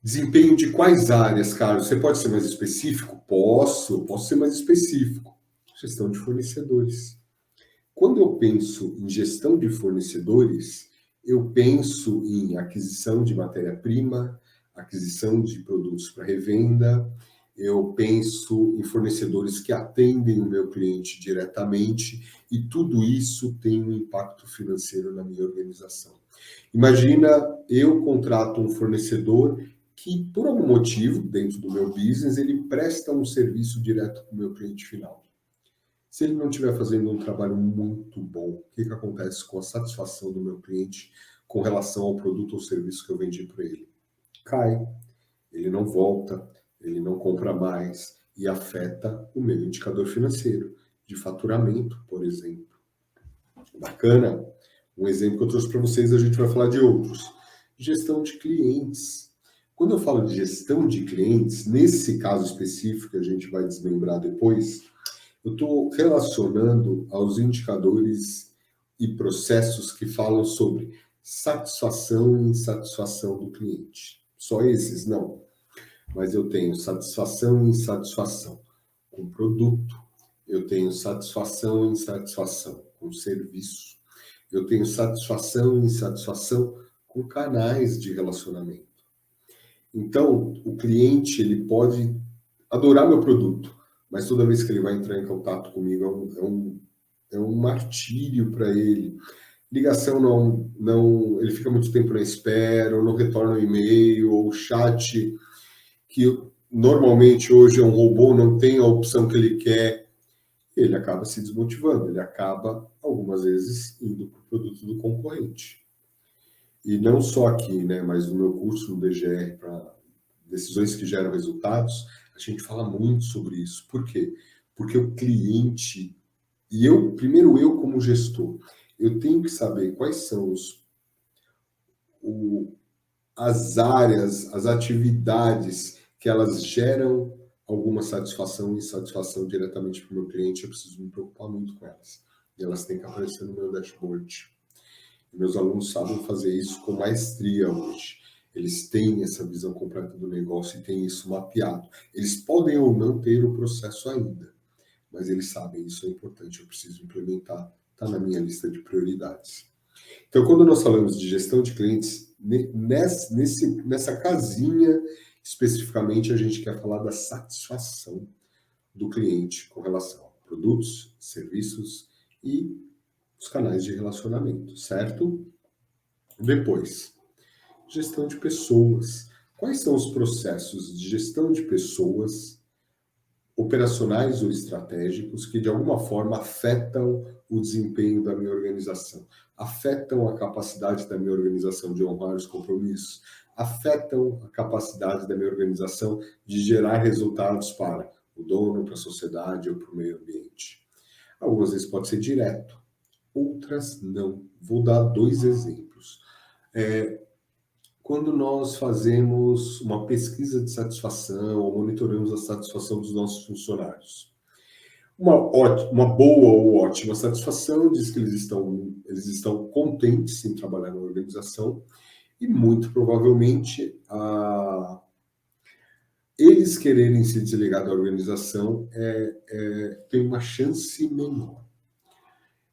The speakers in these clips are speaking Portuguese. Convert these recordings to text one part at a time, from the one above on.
Desempenho de quais áreas, Carlos? Você pode ser mais específico? Posso ser mais específico. Gestão de fornecedores. Quando eu penso em gestão de fornecedores, eu penso em aquisição de matéria-prima, aquisição de produtos para revenda, eu penso em fornecedores que atendem o meu cliente diretamente, e tudo isso tem um impacto financeiro na minha organização. Imagina, eu contrato um fornecedor que, por algum motivo, dentro do meu business, ele presta um serviço direto para o meu cliente final. Se ele não estiver fazendo um trabalho muito bom, o que acontece com a satisfação do meu cliente com relação ao produto ou serviço que eu vendi para ele? Cai, ele não volta, ele não compra mais e afeta o meu indicador financeiro de faturamento, por exemplo. Bacana? Um exemplo que eu trouxe para vocês, a gente vai falar de outros. Gestão de clientes. Quando eu falo de gestão de clientes, nesse caso específico, que a gente vai desmembrar depois, eu estou relacionando aos indicadores e processos que falam sobre satisfação e insatisfação do cliente. Só esses? Não. Mas eu tenho satisfação e insatisfação com o produto, eu tenho satisfação e insatisfação com o serviço, eu tenho satisfação e insatisfação com canais de relacionamento. Então, o cliente ele pode adorar meu produto, mas toda vez que ele vai entrar em contato comigo é um martírio para ele. Ligação não, ele fica muito tempo na espera, ou não retorna o e-mail, ou o chat, que normalmente hoje é um robô, não tem a opção que ele quer, ele acaba se desmotivando, ele acaba, algumas vezes, indo para o produto do concorrente. E não só aqui, né, mas no meu curso no DGR, para decisões que geram resultados, a gente fala muito sobre isso. Por quê? Porque o cliente, e eu, primeiro eu como gestor, eu tenho que saber quais são as áreas, as atividades que elas geram alguma satisfação e insatisfação diretamente para o meu cliente, eu preciso me preocupar muito com elas. E elas têm que aparecer no meu dashboard. E meus alunos sabem fazer isso com maestria hoje. Eles têm essa visão completa do negócio e têm isso mapeado. Eles podem ou não ter o processo ainda, mas eles sabem, isso é importante, eu preciso implementar, está na minha lista de prioridades. Então, quando nós falamos de gestão de clientes, nessa casinha, especificamente, a gente quer falar da satisfação do cliente com relação a produtos, serviços e os canais de relacionamento, certo? Depois, gestão de pessoas. Quais são os processos de gestão de pessoas, operacionais ou estratégicos, que de alguma forma afetam o desempenho da minha organização, afetam a capacidade da minha organização de honrar os compromissos, afetam a capacidade da minha organização de gerar resultados para o dono, para a sociedade ou para o meio ambiente? Algumas vezes pode ser direto, outras não. Vou dar 2 exemplos. Quando nós fazemos uma pesquisa de satisfação ou monitoramos a satisfação dos nossos funcionários. Uma boa ou ótima satisfação diz que eles estão contentes em trabalhar na organização e, muito provavelmente, eles quererem se desligar da organização tem uma chance menor.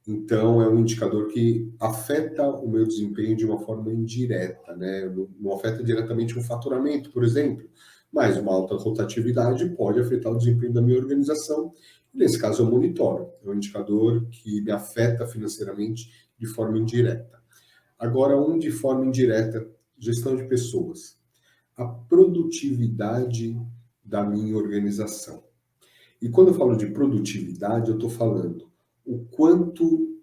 Então, é um indicador que afeta o meu desempenho de uma forma indireta, né? Não afeta diretamente o faturamento, por exemplo, mas uma alta rotatividade pode afetar o desempenho da minha organização. Nesse caso, eu monitoro. É um indicador que me afeta financeiramente de forma indireta. Agora, de forma indireta, gestão de pessoas. A produtividade da minha organização. E quando eu falo de produtividade, eu estou falando o quanto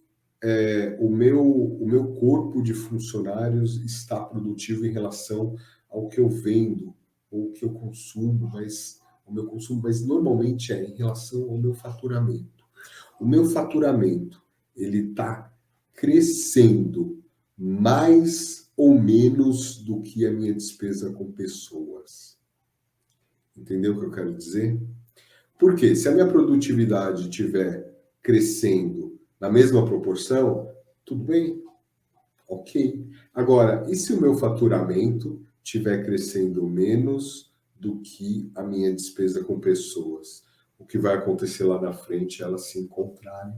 o meu corpo de funcionários está produtivo em relação ao que eu vendo ou o que eu consumo, mas o meu consumo, mas normalmente é em relação ao meu faturamento. O meu faturamento ele está crescendo mais ou menos do que a minha despesa com pessoas. Entendeu o que eu quero dizer? Porque se a minha produtividade estiver crescendo na mesma proporção, tudo bem, ok. Agora, e se o meu faturamento estiver crescendo menos do que a minha despesa com pessoas. O que vai acontecer lá na frente é elas se encontrarem.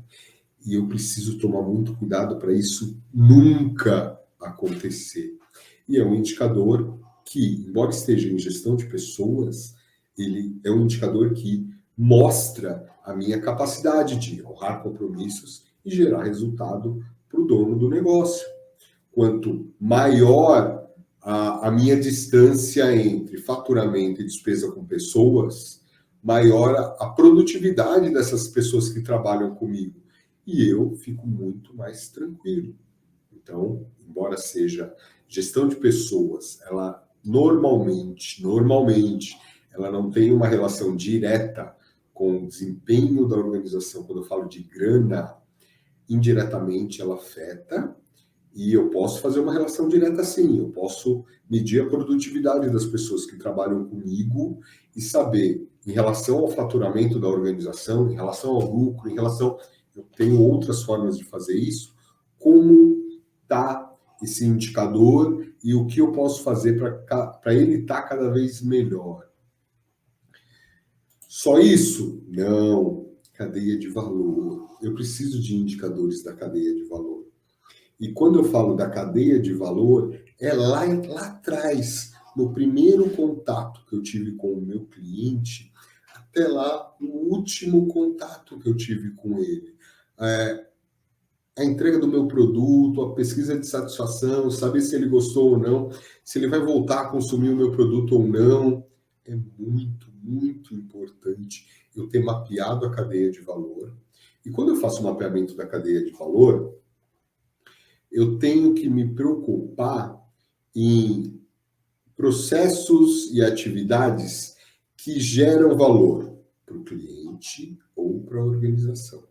E eu preciso tomar muito cuidado para isso nunca acontecer. E é um indicador que, embora esteja em gestão de pessoas, ele é um indicador que mostra a minha capacidade de honrar compromissos e gerar resultado para o dono do negócio. Quanto maior a minha distância entre faturamento e despesa com pessoas, maior a produtividade dessas pessoas que trabalham comigo. E eu fico muito mais tranquilo. Então, embora seja gestão de pessoas, ela normalmente, ela não tem uma relação direta com o desempenho da organização. Quando eu falo de grana, indiretamente ela afeta, e eu posso fazer uma relação direta sim. Eu posso medir a produtividade das pessoas que trabalham comigo e saber, em relação ao faturamento da organização, em relação ao lucro, em relação... Eu tenho outras formas de fazer isso, como está esse indicador e o que eu posso fazer para ele estar cada vez melhor. Só isso? Não. Cadeia de valor. Eu preciso de indicadores da cadeia de valor. E quando eu falo da cadeia de valor, é lá atrás, no primeiro contato que eu tive com o meu cliente, até lá no último contato que eu tive com ele. A entrega do meu produto, a pesquisa de satisfação, saber se ele gostou ou não, se ele vai voltar a consumir o meu produto ou não. É muito, muito importante eu ter mapeado a cadeia de valor. E quando eu faço o mapeamento da cadeia de valor, eu tenho que me preocupar em processos e atividades que geram valor para o cliente ou para a organização.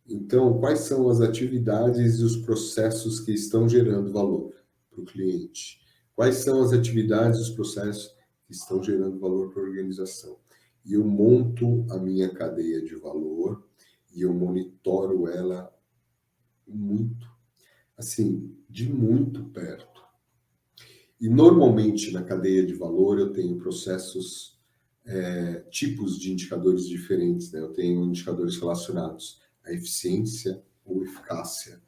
Então, quais são as atividades e os processos que estão gerando valor para o cliente? Quais são as atividades e os processos que estão gerando valor para a organização? E eu monto a minha cadeia de valor e eu monitoro ela muito, assim, de muito perto. E normalmente na cadeia de valor eu tenho processos, tipos de indicadores diferentes, né? Eu tenho indicadores relacionados à eficiência ou eficácia,